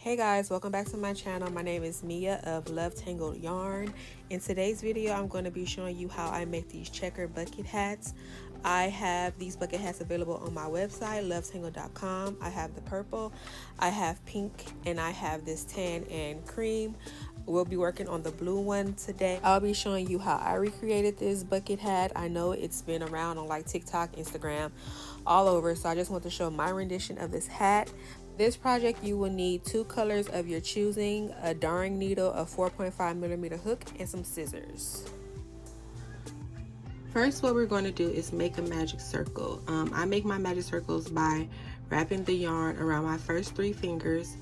Hey guys, welcome back to my channel. My name is Mia of Love Tangled Yarn. In today's video, I'm going to be showing you how I make these checker bucket hats. I have these bucket hats available on my website, lovetangled.com. I have the purple, I have pink, and I have this tan and cream. We'll be working on the blue one today. I'll be showing you how I recreated this bucket hat. I know it's been around on like TikTok, Instagram, all over, so I just want to show my rendition of this hat. This project, you will need 2 colors of your choosing, a darning needle, a 4.5mm hook, and some scissors. First, what we're going to do is make a magic circle. I make my magic circles by wrapping the yarn around my first 3 fingers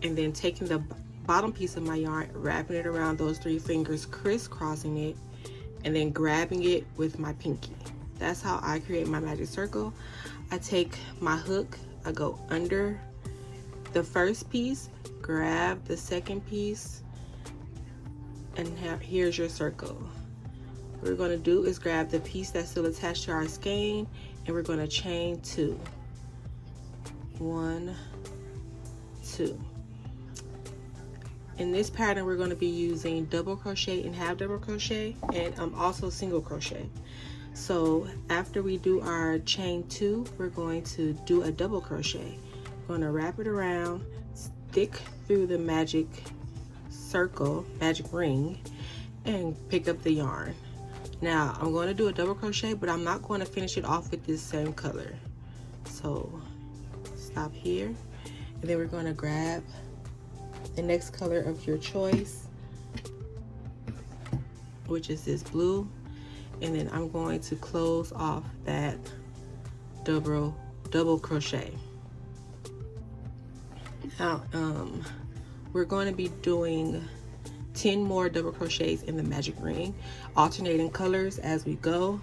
and then taking the bottom piece of my yarn, wrapping it around those 3 fingers, crisscrossing it, and then grabbing it with my pinky. That's how I create my magic circle. I take my hook, I go under the first piece, grab the second piece, and here's your circle. What we're going to do is grab the piece that's still attached to our skein, and we're going to chain 2. 1, 2. In this pattern, we're going to be using double crochet and half double crochet, and also single crochet. So after we do our chain 2, we're going to do a double crochet. We're going to wrap it around, stick through the magic circle, magic ring, and pick up the yarn. Now I'm going to do a double crochet, but I'm not going to finish it off with this same color. So stop here, and then we're going to grab the next color of your choice, which is this blue. And then I'm going to close off that double crochet. Now we're going to be doing 10 more double crochets in the magic ring, alternating colors as we go.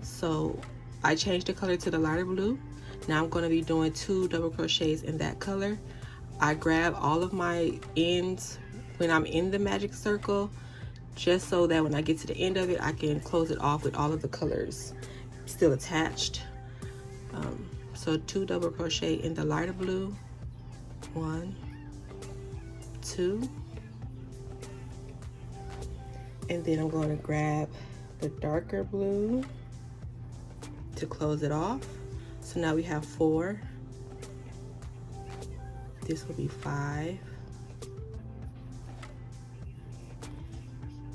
So I changed the color to the lighter blue. Now I'm going to be doing 2 double crochets in that color. I grab all of my ends when I'm in the magic circle, just so that when I get to the end of it, I can close it off with all of the colors still attached. So 2 double crochet in the lighter blue, 1, 2, and then I'm going to grab the darker blue to close it off. So now we have 4. This will be 5.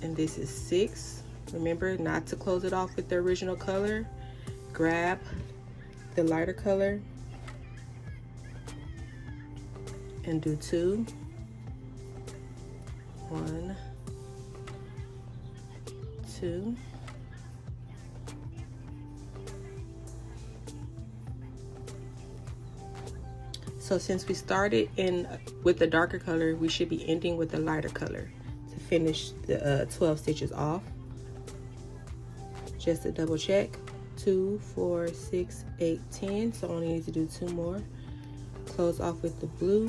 And this is 6. Remember not to close it off with the original color. Grab the lighter color and do 2. 1, 2. So since we started with the darker color, we should be ending with the lighter color to finish the 12 stitches off. Just to double check, 2, 4, 6, 8, 10. So I only need to do 2 more. Close off with the blue.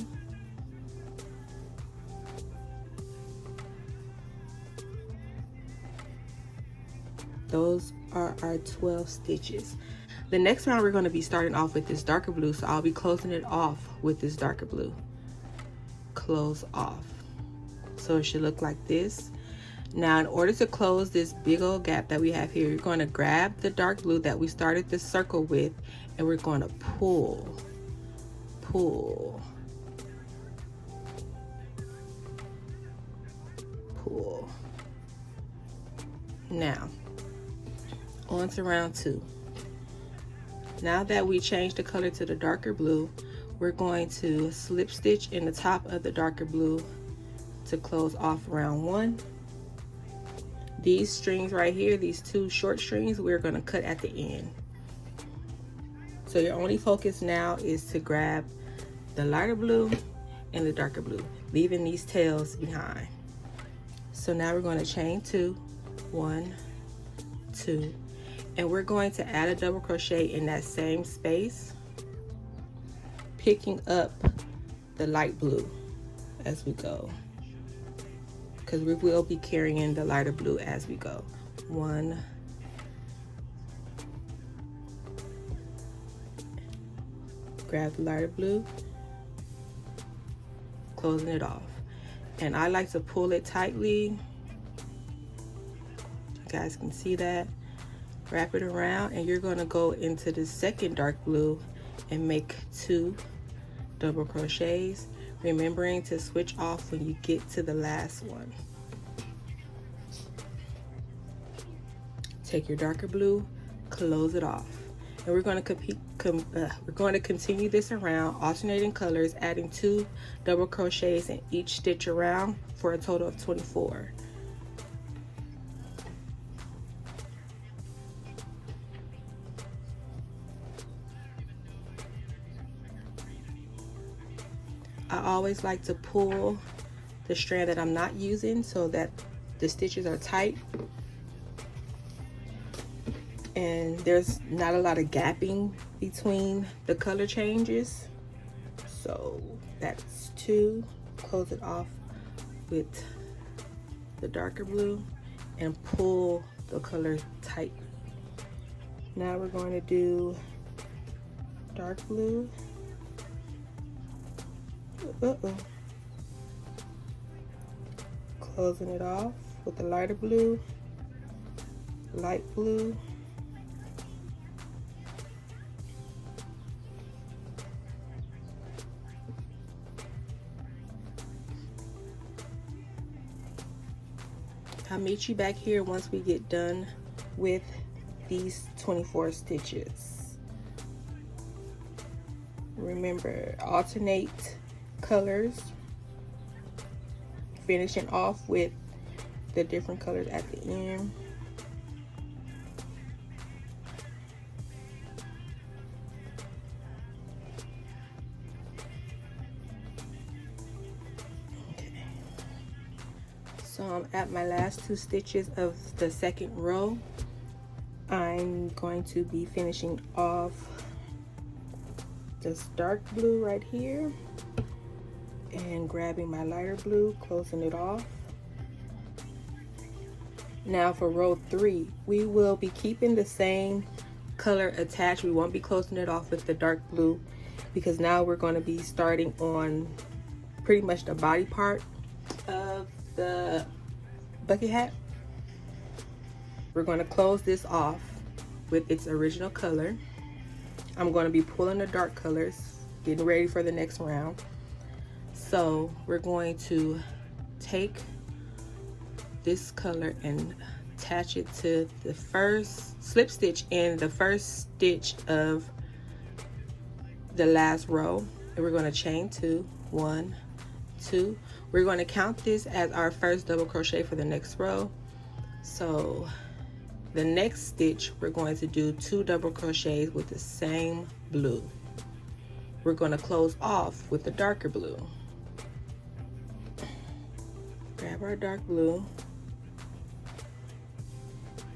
Those are our 12 stitches. The next round we're going to be starting off with this darker blue, so I'll be closing it off with this darker blue. Close off. So it should look like this. Now in order to close this big old gap that we have here, you're going to grab the dark blue that we started this circle with, and we're going to pull. Now on to round 2. Now that we changed the color to the darker blue, we're going to slip stitch in the top of the darker blue to close off round 1. These strings right here, these 2 short strings, we're going to cut at the end. So your only focus now is to grab the lighter blue and the darker blue, leaving these tails behind. So now we're going to chain 2, 1, 2, and we're going to add a double crochet in that same space, picking up the light blue as we go, because we will be carrying the lighter blue as we go. 1, grab the lighter blue, closing it off. And I like to pull it tightly. You guys can see that. Wrap it around, and you're going to go into the second dark blue and make 2 double crochets, remembering to switch off when you get to the last one. Take your darker blue, close it off, and we're going to continue this around, alternating colors, adding 2 double crochets in each stitch around for a total of 24. I always like to pull the strand that I'm not using so that the stitches are tight and there's not a lot of gapping between the color changes. So that's 2. Close it off with the darker blue and pull the color tight. Now we're going to do dark blue. Closing it off with the lighter blue, light blue, I'll meet you back here once we get done with these 24 stitches. Remember, alternate colors, finishing off with the different colors at the end. Okay, so I'm at my last 2 stitches of the second row. I'm going to be finishing off this dark blue right here and grabbing my lighter blue, closing it off. Now for row 3, we will be keeping the same color attached. We won't be closing it off with the dark blue because now we're going to be starting on pretty much the body part of the bucket hat. We're going to close this off with its original color. I'm going to be pulling the dark colors, getting ready for the next round. So we're going to take this color and attach it to the first slip stitch in the first stitch of the last row, and we're going to chain 2, 1, 2. We're going to count this as our first double crochet for the next row. So the next stitch we're going to do 2 double crochets with the same blue. We're going to close off with the darker blue. Grab our dark blue.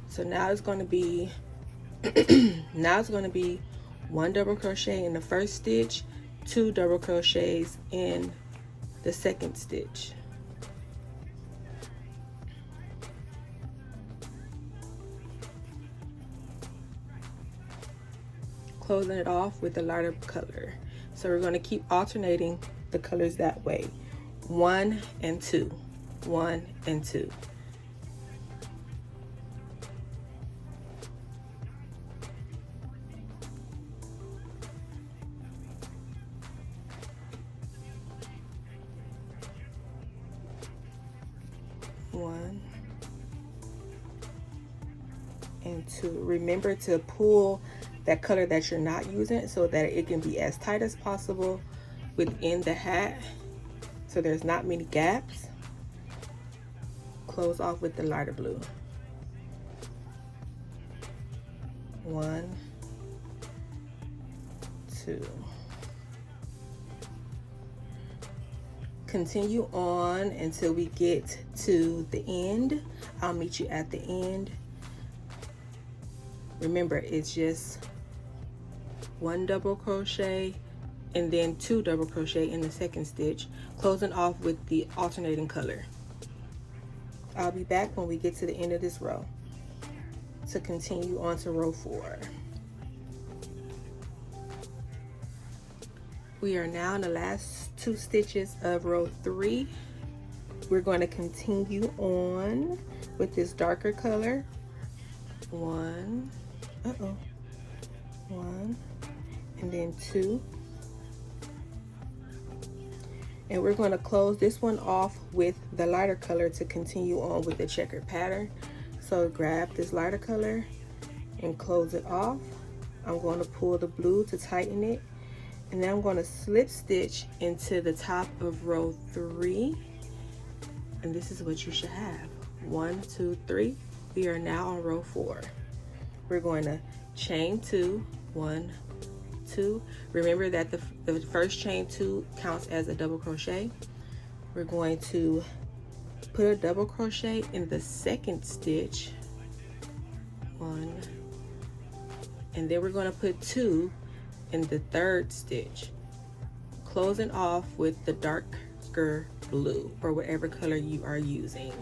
So now it's going to be 1 double crochet in the first stitch, 2 double crochets in the second stitch. Closing it off with the lighter color. So we're going to keep alternating the colors that way. 1 and 2. 1 and 2. One and 2. Remember to pull that color that you're not using so that it can be as tight as possible within the hat so there's not many gaps. Close off with the lighter blue. 1, 2. Continue on until we get to the end. I'll meet you at the end. Remember, it's just 1 double crochet and then 2 double crochet in the second stitch, closing off with the alternating color. I'll be back when we get to the end of this row to continue on to row 4. We are now in the last 2 stitches of row 3. We're going to continue on with this darker color. 1, 1, and then 2. And we're going to close this one off with the lighter color to continue on with the checkered pattern. So grab this lighter color and close it off. I'm going to pull the blue to tighten it, and then I'm going to slip stitch into the top of row 3, and this is what you should have. 1, 2, 3. We are now on row 4. We're going to chain 2, 1, 2. Remember that the first chain 2 counts as a double crochet. We're going to put a double crochet in the second stitch, 1, and then we're going to put 2 in the third stitch, closing off with the darker blue or whatever color you are using.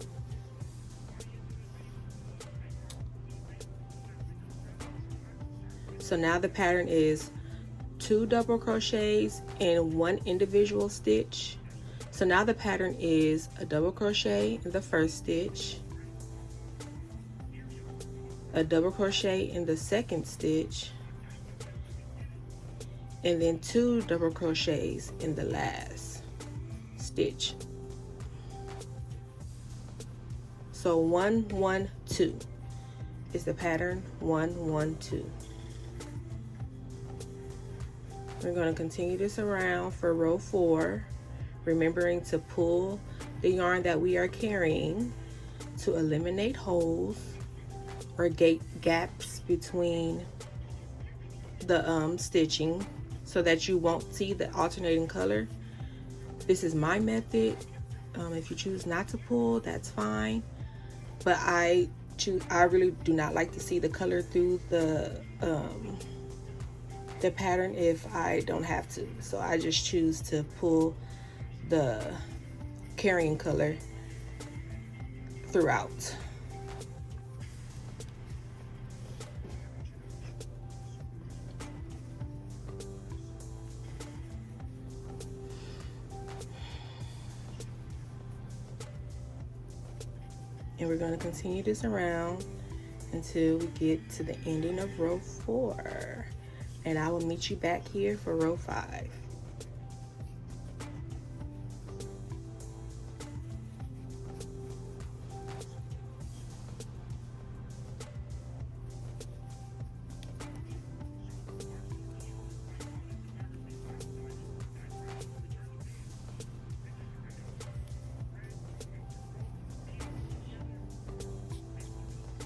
So now the pattern is 2 double crochets in 1 individual stitch. So now the pattern is a double crochet in the first stitch, a double crochet in the second stitch, and then 2 double crochets in the last stitch. So 1, 1, 2 is the pattern. 1, 1, 2. We're going to continue this around for row 4, remembering to pull the yarn that we are carrying to eliminate holes or gaps between the stitching so that you won't see the alternating color. This is my method. If you choose not to pull, that's fine, but I really do not like to see the color through the pattern if I don't have to. So I just choose to pull the carrying color throughout. And we're going to continue this around until we get to the ending of row 4. And I will meet you back here for row 5.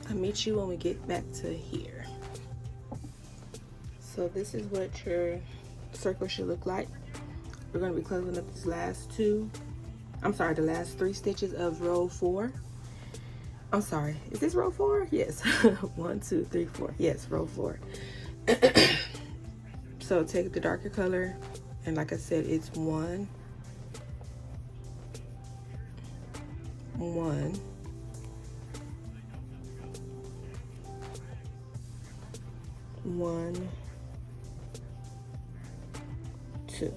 I'll meet you when we get back to here. So this is what your circle should look like. We're going to be closing up these last the last 3 stitches of row 4. I'm sorry, is this row 4? Yes. 1, 2, 3, 4. Yes, row 4. So take the darker color, and like I said, it's 1, 1, 1, 2.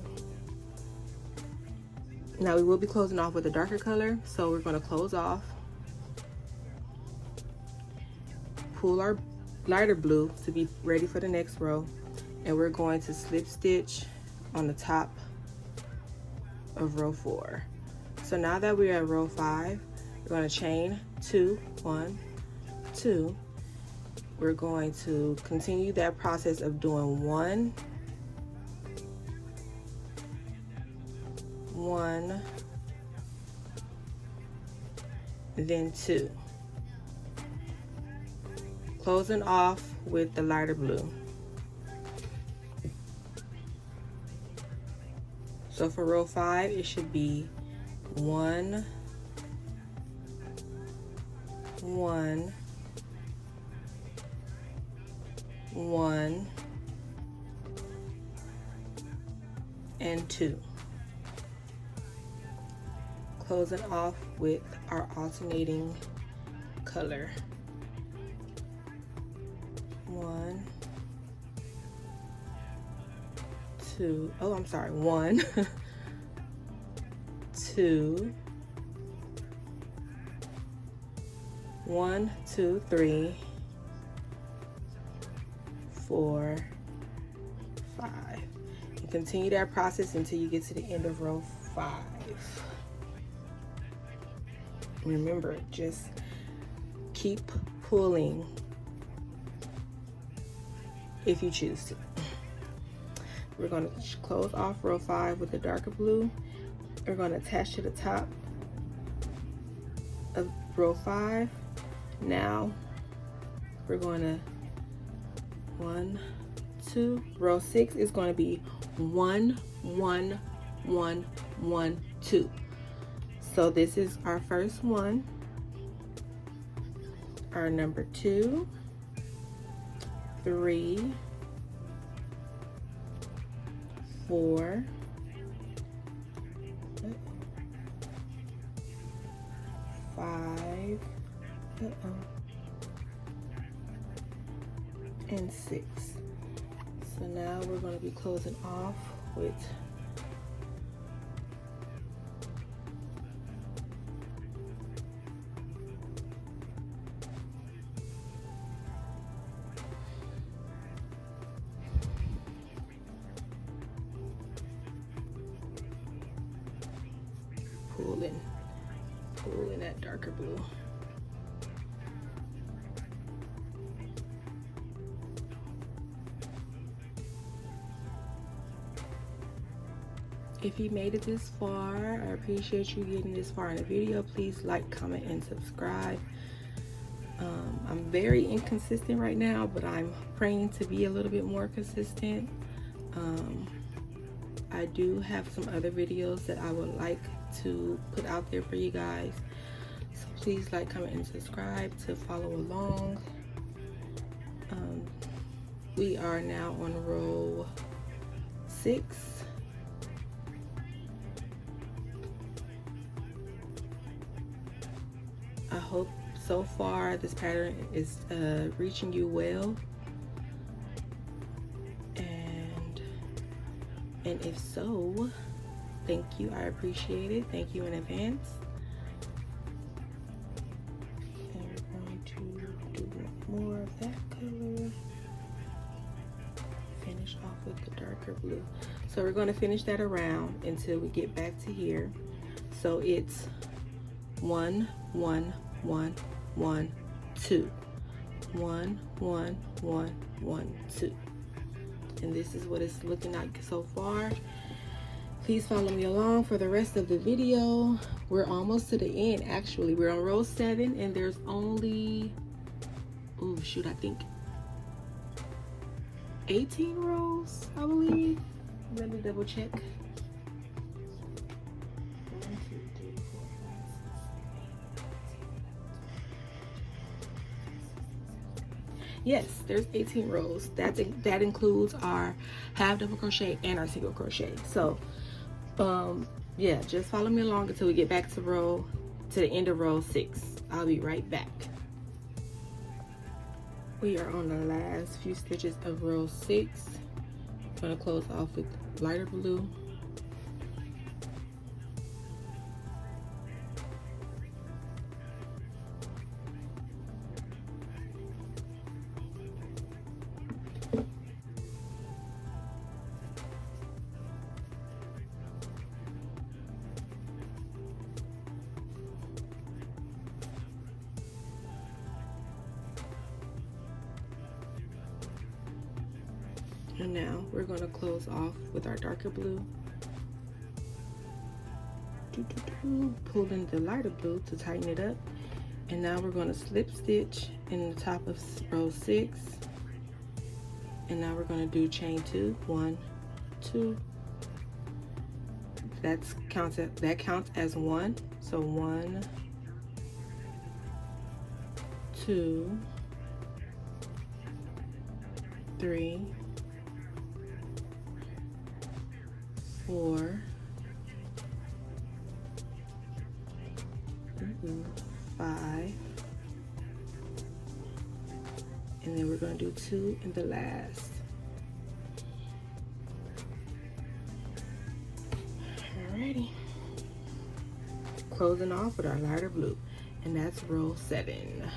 Now we will be closing off with a darker color, so we're going to close off, pull our lighter blue to be ready for the next row, and we're going to slip stitch on the top of row 4. So now that we're at row 5, we're going to chain 2, 1, 2. We're going to continue that process of doing 1, 1, then 2, closing off with the lighter blue. So for row 5, it should be 1, 1, 1, and 2. Closing off with our alternating color. 1, 2, two, oh, I'm sorry, 1, 2, 1, 2, 3, 4, 5. And continue that process until you get to the end of row 5. Remember, just keep pulling if you choose to. We're going to close off row 5 with the darker blue. We're going to attach to the top of row 5. Now we're going to 1, 2. Row 6 is going to be 1, 1, 1, 1, 2. So this is our first one, our number 2, 3, 4, 5, and 6. So now we're going to be closing off with pulling that darker blue. If you made it this far, I appreciate you getting this far in the video. Please like, comment, and subscribe. I'm very inconsistent right now, but I'm praying to be a little bit more consistent. I do have some other videos that I would like to put out there for you guys. So please like, comment, and subscribe to follow along. We are now on row 6. I hope so far this pattern is reaching you well, and if so, thank you. I appreciate it. Thank you in advance. And we're going to do more of that color. Finish off with the darker blue. So we're going to finish that around until we get back to here. So it's 1, 1, 1, 1, 2. 1, 1, 1, 1, 2. And this is what it's looking like so far. Please follow me along for the rest of the video. We're almost to the end, actually. We're on row 7, and there's only, oh shoot, I think 18 rows, I believe. Let me double check. 1, 2, 3, 4, 5, 6, 7, 8. Yes, there's 18 rows. That includes our half double crochet and our single crochet. So yeah, just follow me along until we get back to the end of row 6. I'll be right back. We are on the last few stitches of row 6. I'm going to close off with lighter blue. And now we're going to close off with our darker blue. Pulling the lighter blue to tighten it up. And now we're going to slip stitch in the top of row 6. And now we're going to do chain 2. 1, 2. That counts as 1. So 1, 2, 3, 4, 5, and then we're going to do 2 in the last. closing off with our lighter blue, and that's row 7.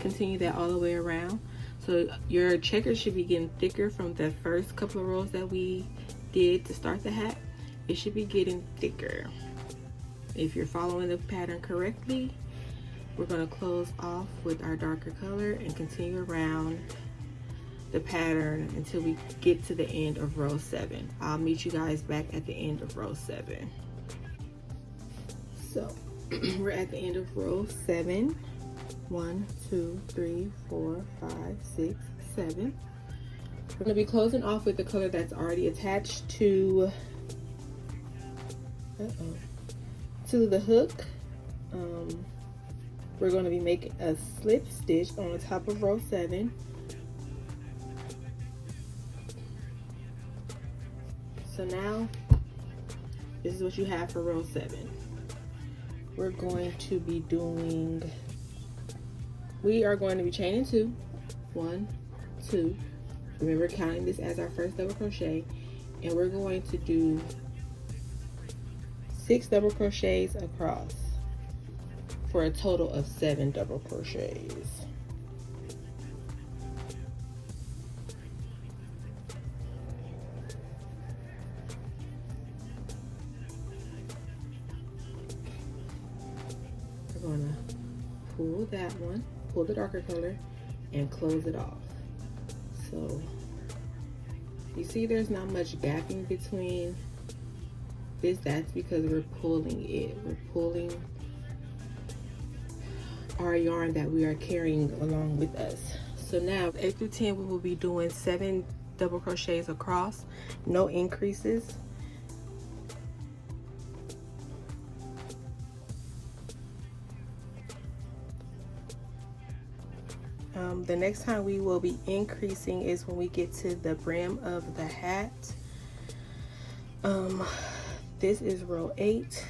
Continue that all the way around. So your checker should be getting thicker from the first couple of rows that we did to start the hat. It should be getting thicker. If you're following the pattern correctly, we're going to close off with our darker color and continue around the pattern until we get to the end of row 7. I'll meet you guys back at the end of row 7. So we're at the end of row 7. 1, 2, 3, 4, 5, 6, 7. We're going to be closing off with the color that's already attached to the hook. We're going to be making a slip stitch on the top of row 7. So now this is what you have for row 7. We're going to be doing, we are going to be chaining 2. 1, 2. Remember, counting this as our first double crochet, and we're going to do 6 double crochets across for a total of 7 double crochets. We're going to pull that one, pull the darker color, and close it off. So you see there's not much gapping between this. That's because we're pulling it. We're pulling our yarn that we are carrying along with us. So now 8 through 10 we will be doing 7 double crochets across, no increases. The next time we will be increasing is when we get to the brim of the hat. This is row 8,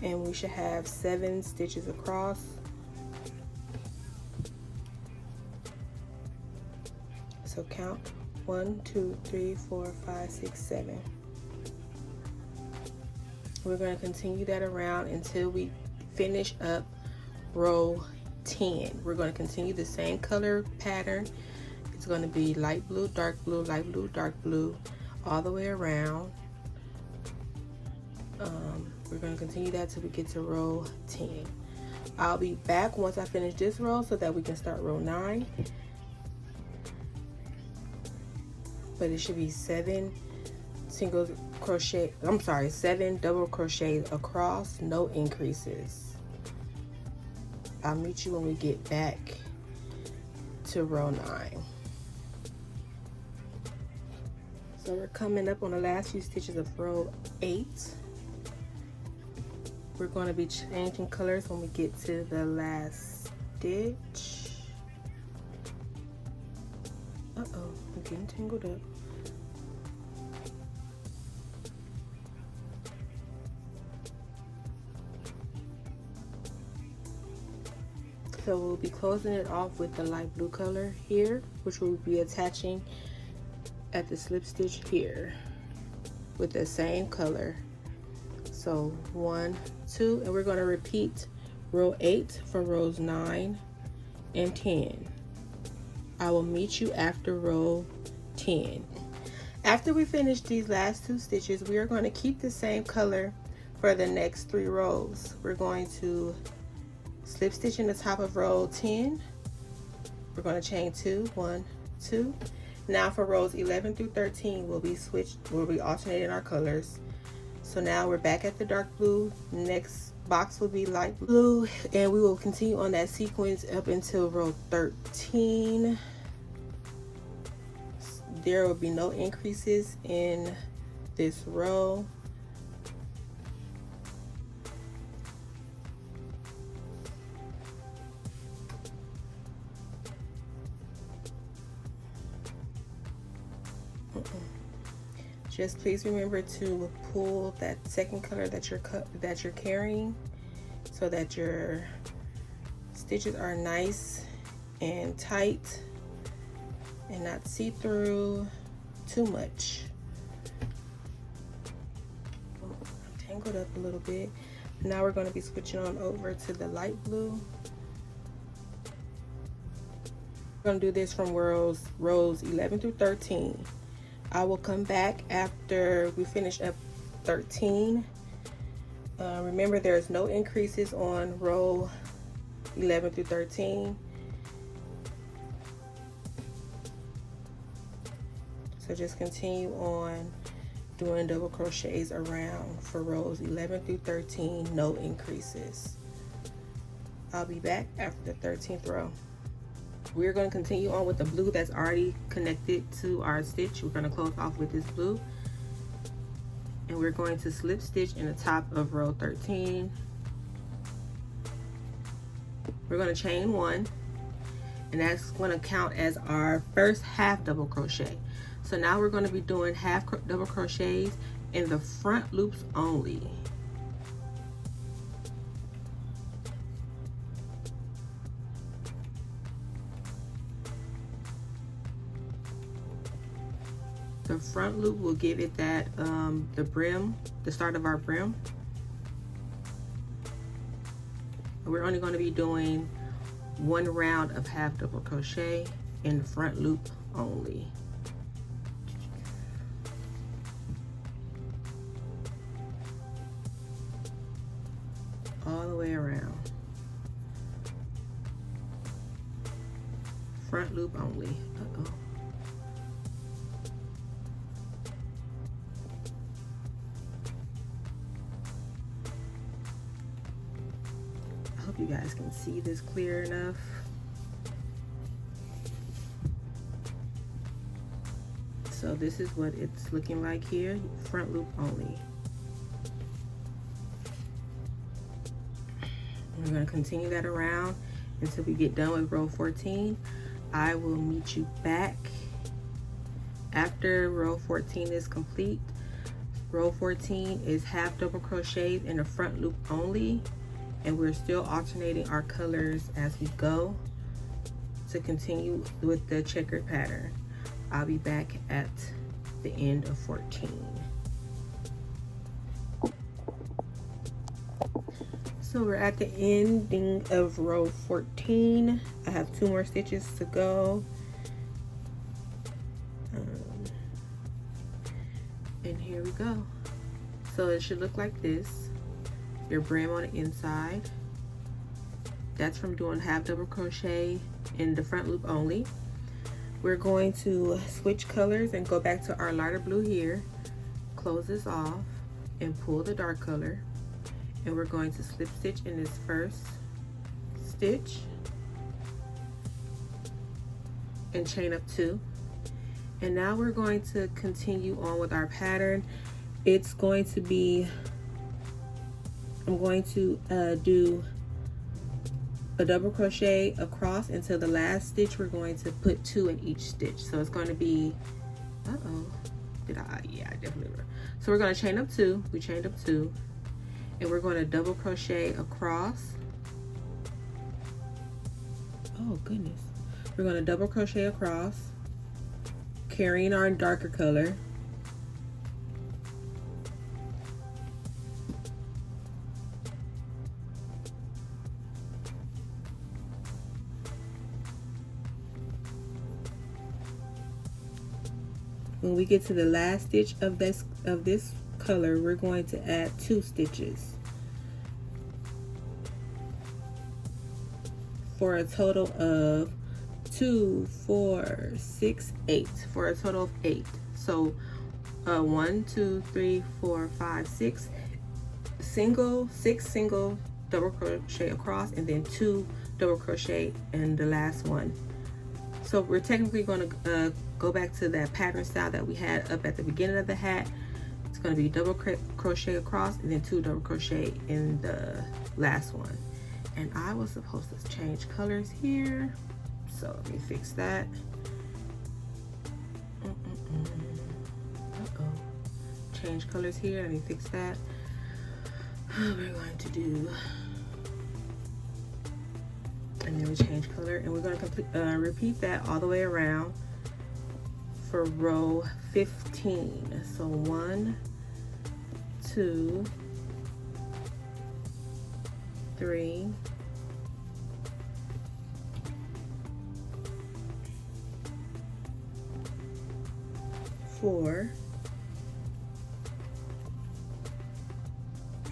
and we should have 7 stitches across. So count 1, 2, 3, 4, 5, 6, 7. We're going to continue that around until we finish up row 10. We're going to continue the same color pattern. It's going to be light blue, dark blue, light blue, dark blue, all the way around. We're going to continue that till we get to row 10. I'll be back once I finish this row so that we can start row 9. But it should be 7 single crochet, 7 double crochets across, no increases. I'll meet you when we get back to row 9. So we're coming up on the last few stitches of row 8. We're going to be changing colors when we get to the last stitch. Uh-oh, I'm getting tangled up. So we'll be closing it off with the light blue color here, which we'll be attaching at the slip stitch here with the same color. So 1, 2, and we're going to repeat row 8 for rows 9 and 10. I will meet you after row 10. After we finish these last 2 stitches, we are going to keep the same color for the next 3 rows. We're going to slip stitch in the top of row 10. We're going to chain 2, 1, 2. Now for rows 11 through 13, we'll be alternating our colors. So now we're back at the dark blue next box will be light blue, and we will continue on that sequence up until row 13. There will be no increases in this row. Just please remember to pull that second color that you're carrying, so that your stitches are nice and tight and not see-through too much. I'm tangled up a little bit. Now we're going to be switching on over to the light blue. We're going to do this from rows 11 through 13. I will come back after we finish up 13. Remember, there's no increases on row 11 through 13. So just continue on doing double crochets around for rows 11 through 13, no increases. I'll be back after the 13th row. We're going to continue on with the blue that's already connected to our stitch. We're going to close off with this blue, and we're going to slip stitch in the top of row 13. We're going to chain 1, and that's going to count as our first half double crochet. So now we're going to be doing half double crochets in the front loops only. The front loop will give it that the brim, the start of our brim. We're only going to be doing 1 round of half double crochet in the front loop only. All the way around. Front loop only. Uh-oh. I hope you guys can see this clear enough. So this is what it's looking like here, front loop only. We're going to continue that around until we get done with row 14. I will meet you back after row 14 is complete. Row 14 is half double crochets in the front loop only, and we're still alternating our colors as we go to continue with the checkered pattern. I'll be back at the end of 14. So we're at the ending of row 14. I have 2 more stitches to go. And here we go. So it should look like this. Your brim on the inside. That's from doing half double crochet in the front loop only. We're going to switch colors and go back to our lighter blue here. Close this off and pull the dark color. And we're going to slip stitch in this first stitch and chain up 2. And now we're going to continue on with our pattern. It's going to be, I'm going to do a double crochet across until the last stitch. We're going to put 2 in each stitch. So it's going to be, yeah, I definitely will. So we're going to chain up 2. We chained up 2. And we're going to double crochet across. Oh goodness. We're going to double crochet across, carrying our darker color. When we get to the last stitch of this color, we're going to add 2 stitches for a total of 2, 4, 6, 8, for a total of 8. So 1, 2, 3, 4, 5, 6, six single double crochet across, and then 2 double crochet in the last one. So we're technically going to go back to that pattern style that we had up at the beginning of the hat. It's going to be double crochet across and then 2 double crochet in the last one. And I was supposed to change colors here, so let me fix that. Change colors here, let me fix that. We're going to do, and then we change color, and we're going to repeat that all the way around for row 15. So 1, 2, 3, 4,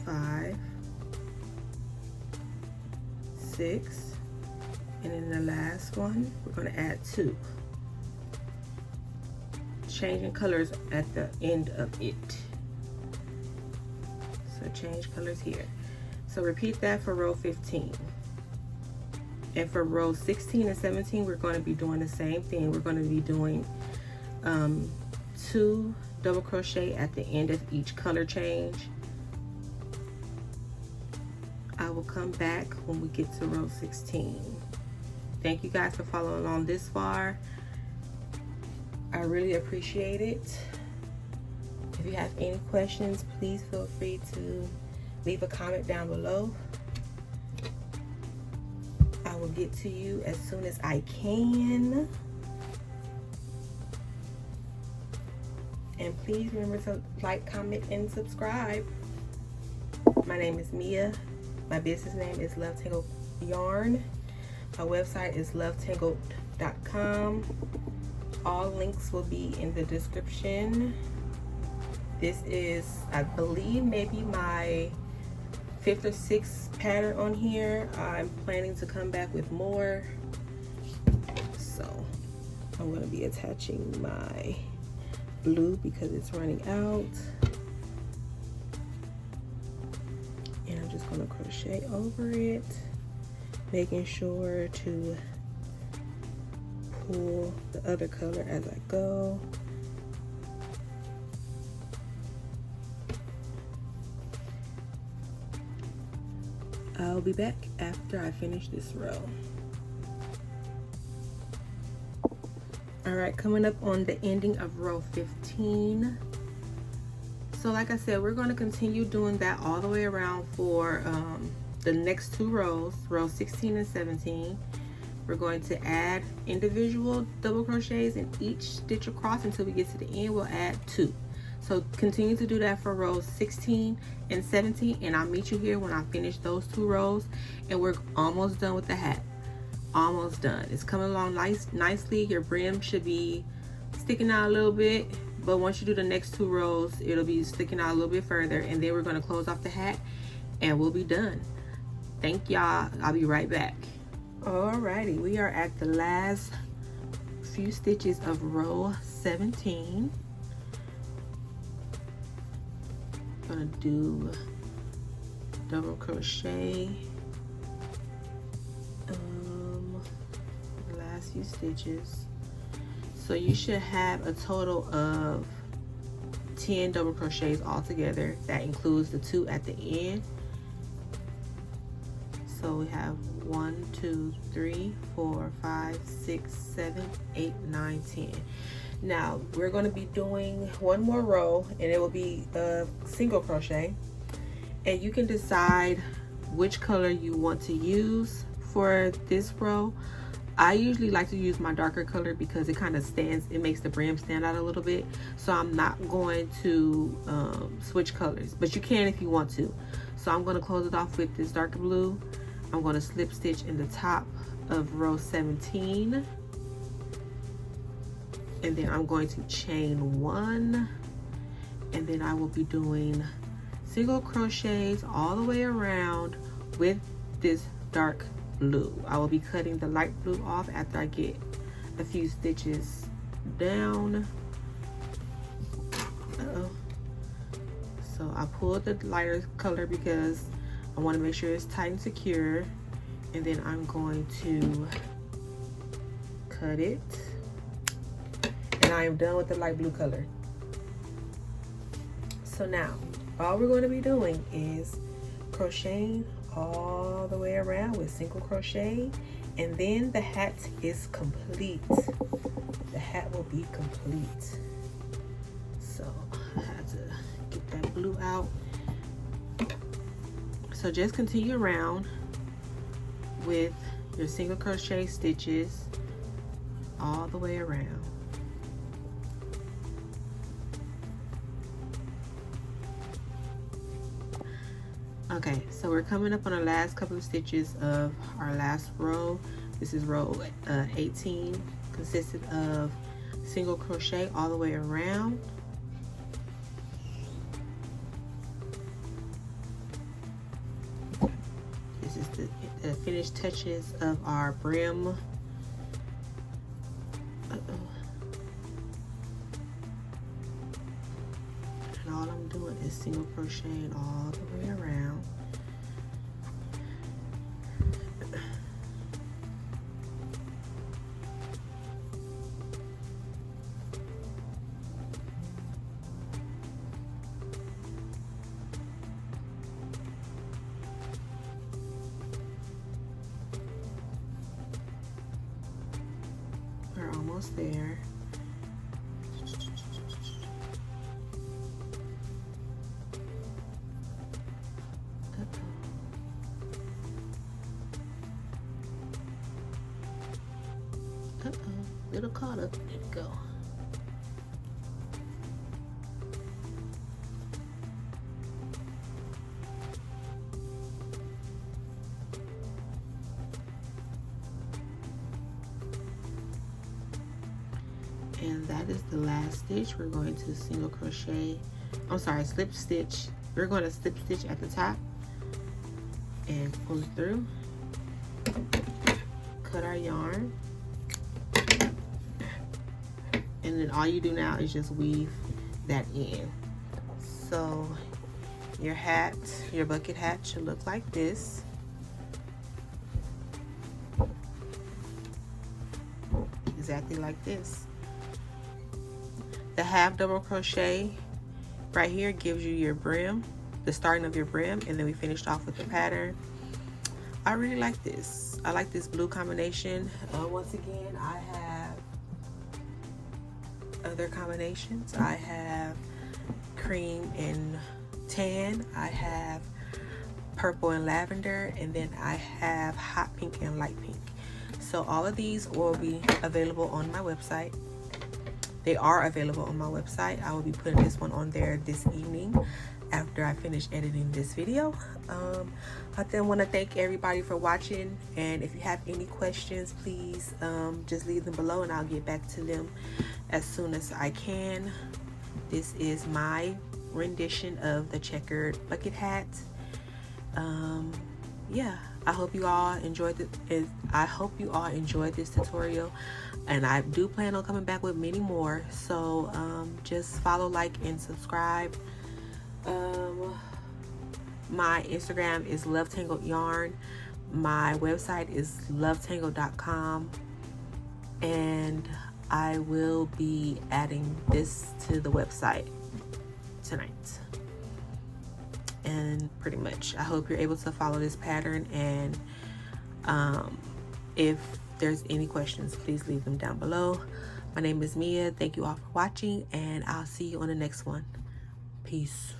5, 6, and in the last one we're going to add 2, changing colors at the end of it. So change colors here. So repeat that for row 15. And for row 16 and 17 we're going to be doing the same thing. We're going to be doing 2 double crochet at the end of each color change. I will come back when we get to row 16. Thank you guys for following along this far. I really appreciate it. If you have any questions, please feel free to leave a comment down below. I will get to you as soon as I can. And please remember to like, comment, and subscribe. My name is Mia. My business name is Love Tangled Yarn. My website is lovetangled.com. All links will be in the description. This is, I believe, maybe my 5th or 6th pattern on here. I'm planning to come back with more. So I'm going to be attaching my blue because it's running out. And I'm just going to crochet over it, making sure to pull the other color as I go. I'll be back after I finish this row. All right, coming up on the ending of row 15. So like I said, we're going to continue doing that all the way around for the next 2 rows, row 16 and 17. We're going to add individual double crochets in each stitch across until we get to the end. We'll add 2. So continue to do that for rows 16 and 17, and I'll meet you here when I finish those 2 rows, and we're almost done with the hat. Almost done. It's coming along nicely. Your brim should be sticking out a little bit, but once you do the next 2 rows, it'll be sticking out a little bit further, and then we're going to close off the hat and we'll be done. Thank y'all. I'll be right back. Alrighty, we are at the last few stitches of row 17. Gonna do double crochet the last few stitches. So you should have a total of 10 double crochets altogether. That includes the 2 at the end. So we have 1, 2, 3, 4, 5, 6, 7, 8, 9, 10. Now we're going to be doing one more row, and it will be a single crochet, and you can decide which color you want to use for this row. I usually like to use my darker color because it kind of it makes the brim stand out a little bit. So I'm not going to switch colors, but you can if you want to. So I'm going to close it off with this darker blue. I'm going to slip stitch in the top of row 17, and then I'm going to chain 1, and then I will be doing single crochets all the way around with this dark blue. I will be cutting the light blue off after I get a few stitches down. So I pulled the lighter color because I want to make sure it's tight and secure, and then I'm going to cut it, and I am done with the light blue color. So now all we're going to be doing is crocheting all the way around with single crochet, and then the hat is complete. The hat will be complete. So I had to get that blue out. So just continue around with your single crochet stitches all the way around. Okay, so we're coming up on the last couple of stitches of our last row. This is row 18, consisted of single crochet all the way around. This is the finished touches of our brim. And all I'm doing is single crocheting all the way around. We're almost there. Little caught up. There we go. And that is the last stitch. We're going to single crochet, I'm sorry, slip stitch. We're going to slip stitch at the top and pull it through. Cut our yarn. And then all you do now is just weave that in. So your hat, your bucket hat should look like this. Exactly like this. The half double crochet right here gives you your brim, the starting of your brim, and then we finished off with the pattern. I really like this. I like this blue combination. Once again, I have other combinations. I have cream and tan, I have purple and lavender, and then I have hot pink and light pink. So all of these will be available on my website. They are available on my website. I will be putting this one on there this evening after I finish editing this video. I then want to thank everybody for watching, and if you have any questions, please just leave them below and I'll get back to them as soon as I can. This is my rendition of the checkered bucket hat. Yeah, I hope you all enjoyed this tutorial, and I do plan on coming back with many more. So just follow, like, and subscribe. My Instagram is Love Tangled Yarn. My website is lovetangled.com, and I will be adding this to the website tonight. And pretty much, I hope you're able to follow this pattern, and if there's any questions, please leave them down below. My name is Mia. Thank you all for watching, and I'll see you on the next one. Peace.